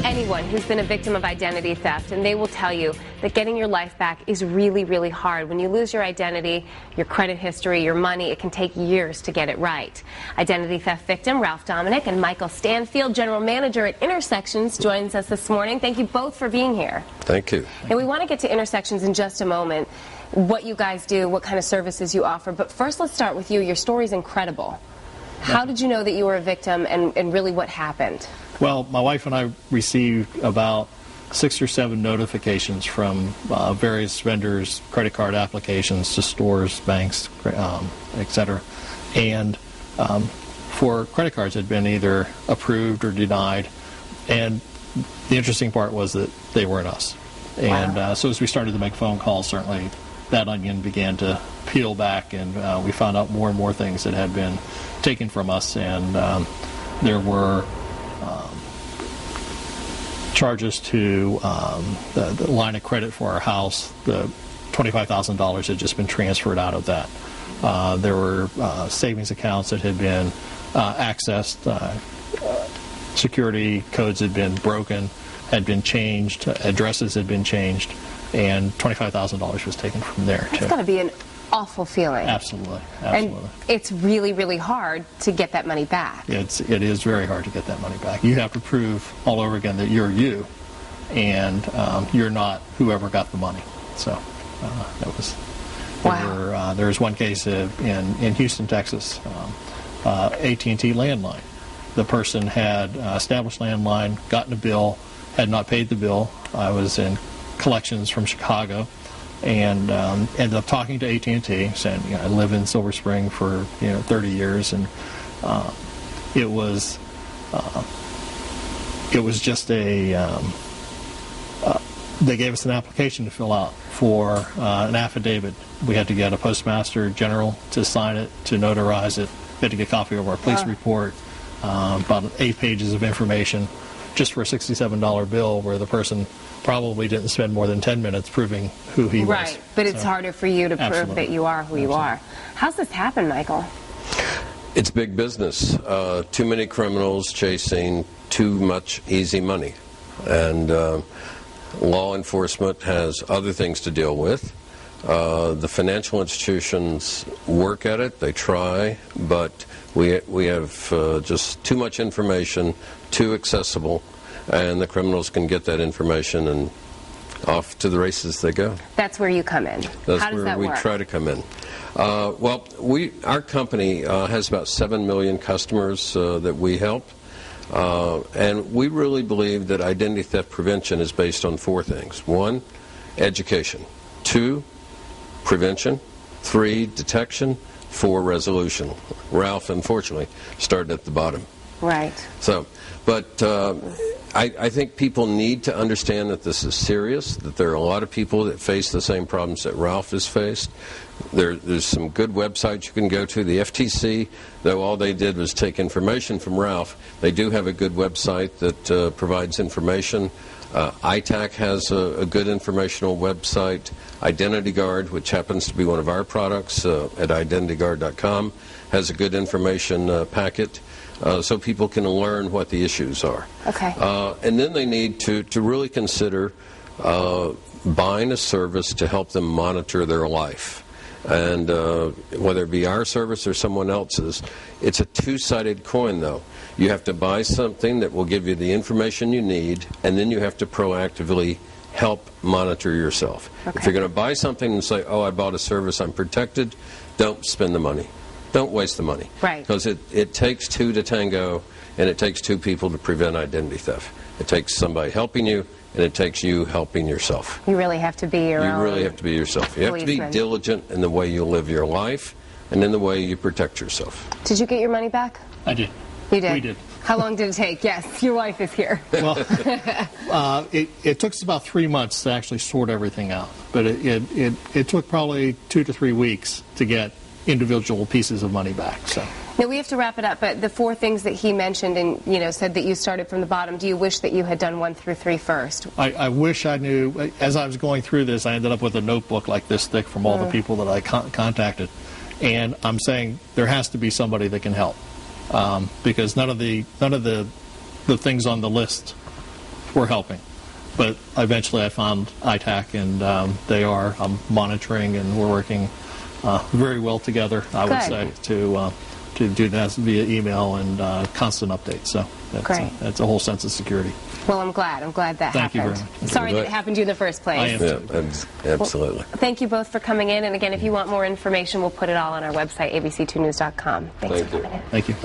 anyone who's been a victim of identity theft, and they will tell you that getting your life back is really, really hard. When you lose your identity, your credit history, your money, it can take years to get it right. Identity theft victim Ralph Domenick and Michael Stanfield, general manager at Intersections, joins us this morning. Thank you both for being here. Thank you. And we want to get to Intersections in just a moment, what you guys do, what kind of services you offer. But first, let's start with you. Your story's incredible. How did you know that you were a victim, and really what happened? Well, my wife and I received about 6 or 7 notifications from various vendors, credit card applications to stores, banks, etc. And for credit cards had been either approved or denied. And the interesting part was that they weren't us. And so as we started to make phone calls, certainly that onion began to peel back, and we found out more and more things that had been taken from us. And there were charges to the line of credit for our house. The $25,000 had just been transferred out of that. There were savings accounts that had been accessed. Security codes had been broken, had been changed, addresses had been changed, and $25,000 was taken from there, too. It's got to be an awful feeling. Absolutely. Absolutely. And it's really, really hard to get that money back. It is very hard to get that money back. You have to prove all over again that you're you, and you're not whoever got the money. So that was. Wow. There was one case in Houston, Texas, AT&T landline. The person had established landline, gotten a bill, had not paid the bill. I was in collections from Chicago, and ended up talking to AT&T, saying, I live in Silver Spring for 30 years, and it was just they gave us an application to fill out for an affidavit. We had to get a postmaster general to sign it, to notarize it. We had to get a copy of our police report, about 8 pages of information, just for a $67 bill, where the person probably didn't spend more than 10 minutes proving who he was. Right, but it's harder for you to prove that you are who you are. How's this happen, Michael? It's big business. Too many criminals chasing too much easy money. And law enforcement has other things to deal with. The financial institutions work at it, they try, but we have just too much information, too accessible, and the criminals can get that information and off to the races they go. That's where you come in. That's How does where that we work? try to come in. Well, our company has about 7 million customers that we help, and we really believe that identity theft prevention is based on 4 things. 1, education. 2, prevention. 3, detection. 4, resolution. Ralph, unfortunately, started at the bottom. Right. So, but I think people need to understand that this is serious, that there are a lot of people that face the same problems that Ralph has faced. There's some good websites you can go to. The FTC, though all they did was take information from Ralph, they do have a good website that provides information. ITAC has a good informational website. Identity Guard, which happens to be one of our products at identityguard.com, has a good information packet. So people can learn what the issues are. Okay. And then they need to really consider buying a service to help them monitor their life. And whether it be our service or someone else's, it's a two-sided coin, though. You have to buy something that will give you the information you need, and then you have to proactively help monitor yourself. Okay. If you're going to buy something and say, oh, I bought a service, I'm protected, don't spend the money. Don't waste the money. Right. Because it takes 2 to tango, and it takes 2 people to prevent identity theft. It takes somebody helping you, and it takes you helping yourself. You really have to be your own. You really have to be yourself. You have to be policeman. diligent in the way you live your life and in the way you protect yourself. Did you get your money back? I did. You did? We did. How long did it take? Yes, your wife is here. Well, it took us about 3 months to actually sort everything out. But it took probably 2 to 3 weeks to get individual pieces of money back. So. Now, we have to wrap it up, but the 4 things that he mentioned and, said that you started from the bottom, do you wish that you had done 1 through 3 first? I wish I knew. As I was going through this, I ended up with a notebook like this thick from all the people that I contacted. And I'm saying there has to be somebody that can help. Because none of the things on the list we're helping. But eventually I found ITAC, and they are monitoring, and we're working very well together, I would say, to do that via email and constant updates. So that's a whole sense of security. Well, I'm glad that Thank you happened. very much. Sorry that it happened to you in the first place. I am too. Yeah, absolutely. Well, thank you both for coming in. And again, if you want more information, we'll put it all on our website, abc2news.com. Thanks for coming in. Thank you.